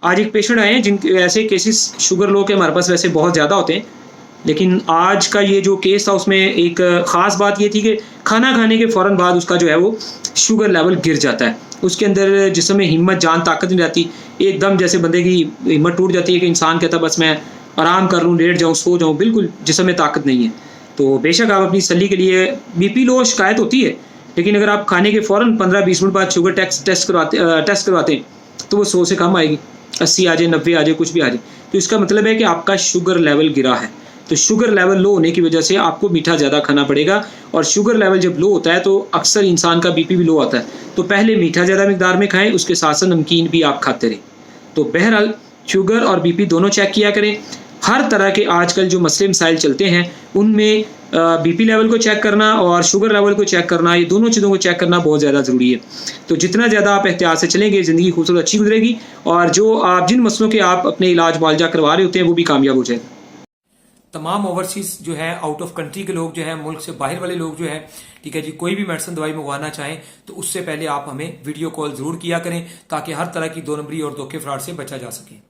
आज एक पेशेंट आए हैं जिनके ऐसे केसेस शुगर लो के हमारे पास वैसे बहुत ज़्यादा होते हैं, लेकिन आज का ये जो केस था उसमें एक ख़ास बात ये थी कि खाना खाने के फ़ौरन बाद उसका जो है वो शुगर लेवल गिर जाता है। उसके अंदर जिस्म में हिम्मत, जान, ताकत नहीं रहती। एकदम जैसे बंदे की हिम्मत टूट जाती है कि इंसान कहता है बस मैं आराम कर लूँ, लेट जाऊँ, सो जाऊँ, बिल्कुल जिस्म में ताकत नहीं है। तो बेशक आप अपनी तसल्ली के लिए बीपी लो शिकायत होती है, लेकिन अगर आप खाने के फ़ौरन 15-20 मिनट बाद शुगर टेस्ट करवाते हैं, तो वो 100 से कम आएगी। 80 आ जाए, 90 आ जाए, कुछ भी आ जाए। तो इसका मतलब है कि आपका शुगर लेवल गिरा है। तो शुगर लेवल लो होने की वजह से आपको मीठा ज़्यादा खाना पड़ेगा, और शुगर लेवल जब लो होता है तो अक्सर इंसान का बीपी भी लो आता है। तो पहले मीठा ज़्यादा मिकदार में खाएँ, उसके साथ-साथ नमकीन भी आप खाते रहें। तो बहरहाल शुगर और बीपी दोनों चेक किया करें। हर तरह के आजकल जो मसले मसाइल चलते हैं, उनमें बीपी लेवल को चेक करना और शुगर लेवल को चेक करना, ये दोनों चीज़ों को चेक करना बहुत ज़्यादा ज़रूरी है। तो जितना ज़्यादा आप एहतियात से चलेंगे, ज़िंदगी खूबसूरत अच्छी गुजरेगी, और जो आप जिन मसलों के आप अपने इलाज मुआवजा करवा रहे होते हैं, वो भी कामयाब हो जाएगा। तमाम ओवरसीज जो है, आउट ऑफ कंट्री के लोग जो है, मुल्क से बाहर वाले लोग जो है, ठीक है जी, कोई भी मेडिसिन दवाई मंगवाना चाहें तो उससे पहले आप हमें वीडियो कॉल जरूर किया करें, ताकि हर तरह की 2 नंबरी और धोखे फ्रॉड से बचा जा सके।